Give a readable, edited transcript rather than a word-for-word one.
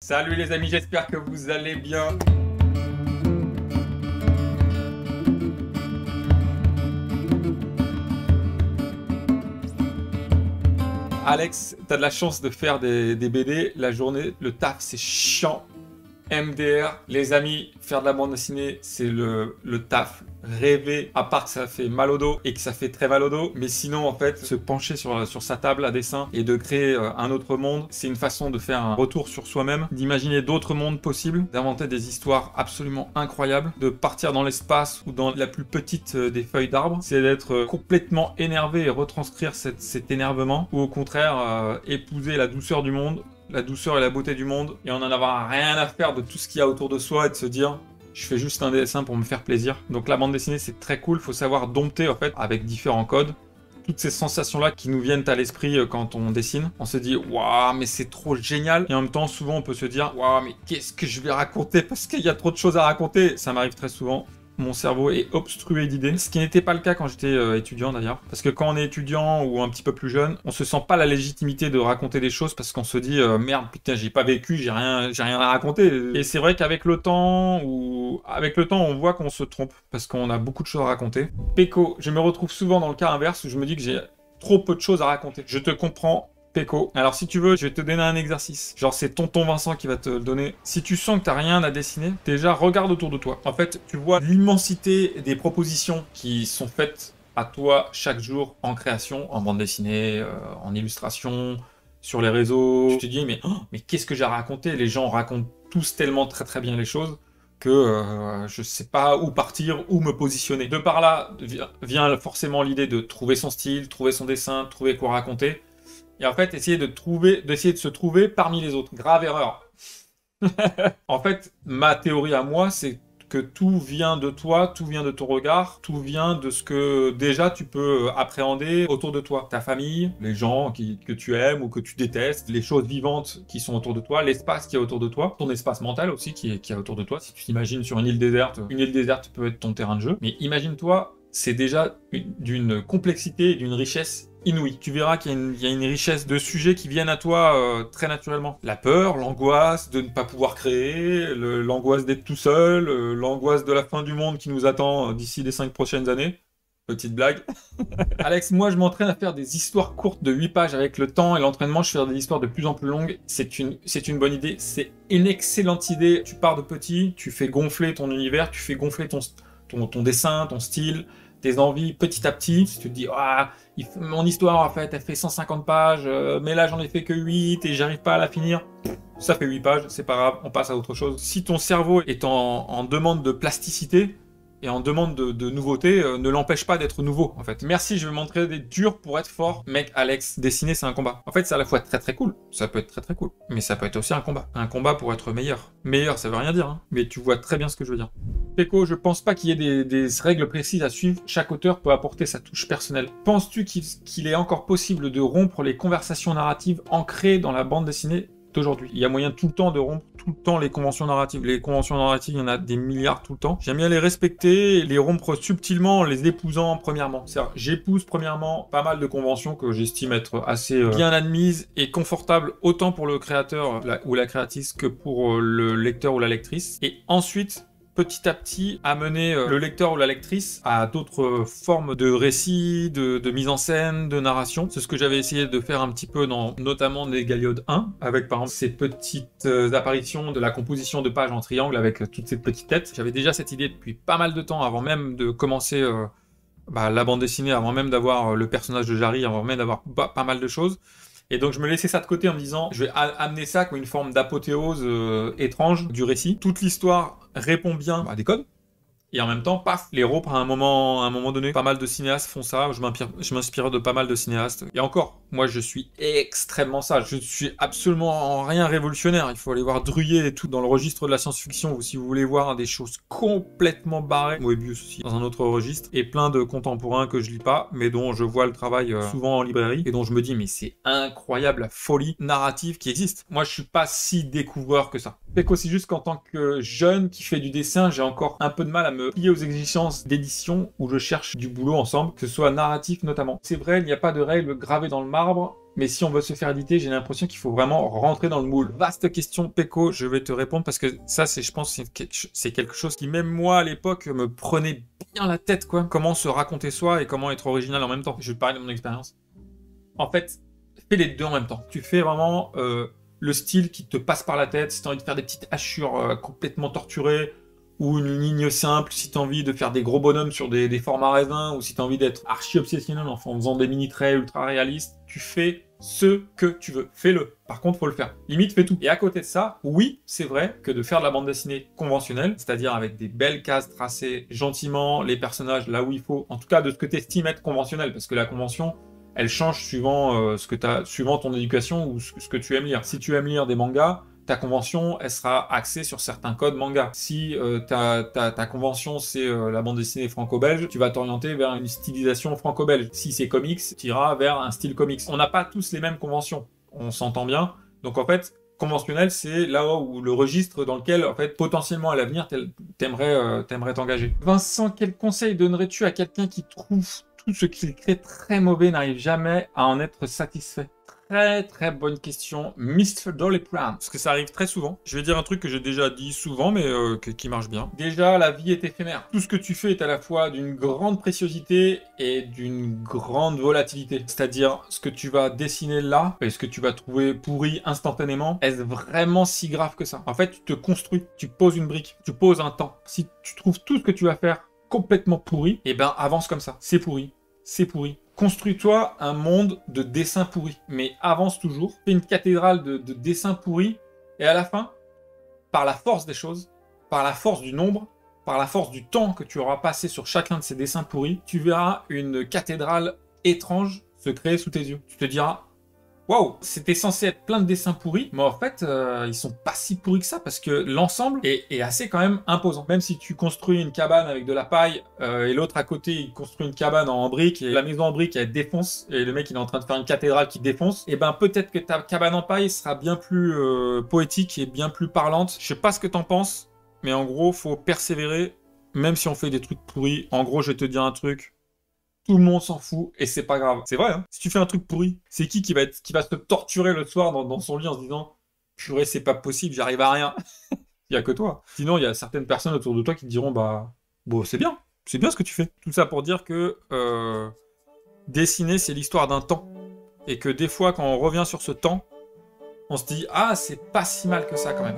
Salut les amis, j'espère que vous allez bien. Alex, t'as de la chance de faire des BD. La journée, le taf, c'est chiant. MDR, les amis, faire de la bande dessinée, c'est le taf rêvé, à part que ça fait mal au dos et que ça fait très mal au dos. Mais sinon, en fait, se pencher sur sa table à dessin et de créer un autre monde, c'est une façon de faire un retour sur soi-même, d'imaginer d'autres mondes possibles, d'inventer des histoires absolument incroyables, de partir dans l'espace ou dans la plus petite des feuilles d'arbre. C'est d'être complètement énervé et retranscrire cet énervement, ou au contraire, épouser la douceur du monde, la douceur et la beauté du monde, et en avoir rien à faire de tout ce qu'il y a autour de soi et de se dire je fais juste un dessin pour me faire plaisir. Donc la bande dessinée, c'est très cool, faut savoir dompter en fait avec différents codes toutes ces sensations-là qui nous viennent à l'esprit quand on dessine. On se dit waouh, mais c'est trop génial, et en même temps souvent on peut se dire waouh, mais qu'est-ce que je vais raconter parce qu'il y a trop de choses à raconter. Ça m'arrive très souvent. Mon cerveau est obstrué d'idées, ce qui n'était pas le cas quand j'étais étudiant d'ailleurs. Parce que quand on est étudiant ou un petit peu plus jeune, on se sent pas la légitimité de raconter des choses parce qu'on se dit merde, putain, j'ai pas vécu, j'ai rien à raconter. Et c'est vrai qu'avec le temps, on voit qu'on se trompe parce qu'on a beaucoup de choses à raconter. Péco, je me retrouve souvent dans le cas inverse où je me dis que j'ai trop peu de choses à raconter. Je te comprends. Péco. Alors si tu veux, je vais te donner un exercice. Genre c'est tonton Vincent qui va te le donner. Si tu sens que t'as rien à dessiner, déjà regarde autour de toi. En fait, tu vois l'immensité des propositions qui sont faites à toi chaque jour en création, en bande dessinée, en illustration, sur les réseaux. Tu te dis mais qu'est-ce que j'ai à raconter? Les gens racontent tous tellement très bien les choses que je sais pas où partir, où me positionner. De par là vient forcément l'idée de trouver son style, trouver son dessin, trouver quoi raconter. Et en fait, d'essayer de se trouver parmi les autres. Grave erreur. En fait, ma théorie à moi, c'est que tout vient de toi, tout vient de ton regard, tout vient de ce que déjà tu peux appréhender autour de toi. Ta famille, les gens que tu aimes ou que tu détestes, les choses vivantes qui sont autour de toi, l'espace qui est autour de toi, ton espace mental aussi qui est autour de toi. Si tu t'imagines sur une île déserte peut être ton terrain de jeu. Mais imagine-toi, c'est déjà d'une complexité et d'une richesse inouïe. Tu verras qu'il y a une richesse de sujets qui viennent à toi très naturellement. La peur, l'angoisse de ne pas pouvoir créer, l'angoisse d'être tout seul, l'angoisse de la fin du monde qui nous attend d'ici les 5 prochaines années. Petite blague. Alex, moi je m'entraîne à faire des histoires courtes de 8 pages avec le temps et l'entraînement. Je fais des histoires de plus en plus longues. C'est une bonne idée. C'est une excellente idée. Tu pars de petit, tu fais gonfler ton univers, tu fais gonfler ton dessin, ton style, tes envies petit à petit. Si tu te dis ah, mon histoire en fait elle fait 150 pages, mais là j'en ai fait que 8 et j'arrive pas à la finir, ça fait 8 pages, c'est pas grave, on passe à autre chose. Si ton cerveau est en demande de plasticité et en demande de nouveauté, ne l'empêche pas d'être nouveau en fait. Merci, je vais m'entraîner dur pour être fort. Mec, Alex, dessiner c'est un combat. En fait c'est à la fois très cool, ça peut être très cool, mais ça peut être aussi un combat. Un combat pour être meilleur. Meilleur ça veut rien dire, hein, mais tu vois très bien ce que je veux dire. Péco, je pense pas qu'il y ait des règles précises à suivre. Chaque auteur peut apporter sa touche personnelle. Penses-tu qu'il est encore possible de rompre les conversations narratives ancrées dans la bande dessinée d'aujourd'hui? Il y a moyen tout le temps de rompre tout le temps les conventions narratives. Les conventions narratives, il y en a des milliards tout le temps. J'aime bien les respecter, les rompre subtilement en les épousant premièrement. C'est-à-dire, j'épouse premièrement pas mal de conventions que j'estime être assez bien admises et confortables autant pour le créateur ou la créatrice que pour le lecteur ou la lectrice. Et ensuite, petit à petit, amener le lecteur ou la lectrice à d'autres formes de récits, de mise en scène, de narration. C'est ce que j'avais essayé de faire un petit peu dans notamment des Galiodes 1, avec par exemple ces petites apparitions de la composition de pages en triangle avec toutes ces petites têtes. J'avais déjà cette idée depuis pas mal de temps, avant même de commencer la bande dessinée, avant même d'avoir le personnage de Jarry, avant même d'avoir pas mal de choses. Et donc je me laissais ça de côté en me disant je vais amener ça comme une forme d'apothéose étrange du récit. Toute l'histoire répond bien à des codes. Et en même temps, paf, les rompre à un moment donné. Pas mal de cinéastes font ça, je m'inspire de pas mal de cinéastes. Et encore, moi je suis extrêmement sage, je ne suis absolument en rien révolutionnaire. Il faut aller voir Druyer et tout dans le registre de la science-fiction, ou si vous voulez voir des choses complètement barrées. Moebius aussi, dans un autre registre. Et plein de contemporains que je lis pas, mais dont je vois le travail souvent en librairie, et dont je me dis, mais c'est incroyable la folie narrative qui existe. Moi je suis pas si découvreur que ça. Fait qu'aussi juste qu'en tant que jeune qui fait du dessin, j'ai encore un peu de mal à me plier aux exigences d'édition où je cherche du boulot ensemble, que ce soit narratif notamment. C'est vrai, il n'y a pas de règles gravées dans le marbre, mais si on veut se faire éditer, j'ai l'impression qu'il faut vraiment rentrer dans le moule. Vaste question, Peko, je vais te répondre parce que ça, je pense, c'est quelque chose qui, même moi, à l'époque, me prenait bien la tête, quoi. Comment se raconter soi et comment être original en même temps. Je vais te parler de mon expérience. En fait, fais les deux en même temps. Tu fais vraiment le style qui te passe par la tête. Si tu as envie de faire des petites hachures complètement torturées, ou une ligne simple, si tu as envie de faire des gros bonhommes sur des formats raisins, ou si tu as envie d'être archi-obsessionnel en faisant des mini-traits ultra réalistes, tu fais ce que tu veux. Fais-le. Par contre, faut le faire. Limite, fais tout. Et à côté de ça, oui, c'est vrai que de faire de la bande dessinée conventionnelle, c'est-à-dire avec des belles cases tracées gentiment, les personnages là où il faut, en tout cas de ce que tu estimes être conventionnel, parce que la convention, elle change suivant suivant ton éducation ou ce que tu aimes lire. Si tu aimes lire des mangas, ta convention, elle sera axée sur certains codes manga. Si ta convention, c'est la bande dessinée franco-belge, tu vas t'orienter vers une stylisation franco-belge. Si c'est comics, tu iras vers un style comics. On n'a pas tous les mêmes conventions, on s'entend bien. Donc en fait, conventionnel, c'est là où le registre dans lequel, en fait, potentiellement à l'avenir, t'aimerais t'engager. Vincent, quel conseil donnerais-tu à quelqu'un qui trouve tout ce qu'il crée très mauvais, n'arrive jamais à en être satisfait? Très très bonne question, Mr. Dolly Brown. Parce que ça arrive très souvent. Je vais dire un truc que j'ai déjà dit souvent, mais qui marche bien. Déjà, la vie est éphémère. Tout ce que tu fais est à la fois d'une grande préciosité et d'une grande volatilité. C'est-à-dire, ce que tu vas dessiner là, et ce que tu vas trouver pourri instantanément, est-ce vraiment si grave que ça? En fait, tu te construis, tu poses une brique, tu poses un temps. Si tu trouves tout ce que tu vas faire complètement pourri, eh ben avance comme ça. C'est pourri, c'est pourri. Construis-toi un monde de dessins pourris, mais avance toujours. Fais une cathédrale de dessins pourris, et à la fin, par la force des choses, par la force du nombre, par la force du temps que tu auras passé sur chacun de ces dessins pourris, tu verras une cathédrale étrange se créer sous tes yeux. Tu te diras, waouh, c'était censé être plein de dessins pourris, mais en fait, ils sont pas si pourris que ça, parce que l'ensemble est assez quand même imposant. Même si tu construis une cabane avec de la paille, et l'autre à côté, il construit une cabane en briques, et la maison en briques, elle défonce, et le mec, il est en train de faire une cathédrale qui défonce, et ben peut-être que ta cabane en paille sera bien plus poétique et bien plus parlante. Je sais pas ce que t'en penses, mais en gros, faut persévérer, même si on fait des trucs pourris. En gros, je vais te dire un truc. Tout le monde s'en fout et c'est pas grave. C'est vrai, hein. Si tu fais un truc pourri, c'est qui va se torturer le soir dans son lit en se disant purée, c'est pas possible, j'arrive à rien. Il y a que toi. Sinon, il y a certaines personnes autour de toi qui te diront bah bon, c'est bien ce que tu fais. Tout ça pour dire que dessiner, c'est l'histoire d'un temps et que des fois, quand on revient sur ce temps, on se dit ah, c'est pas si mal que ça quand même.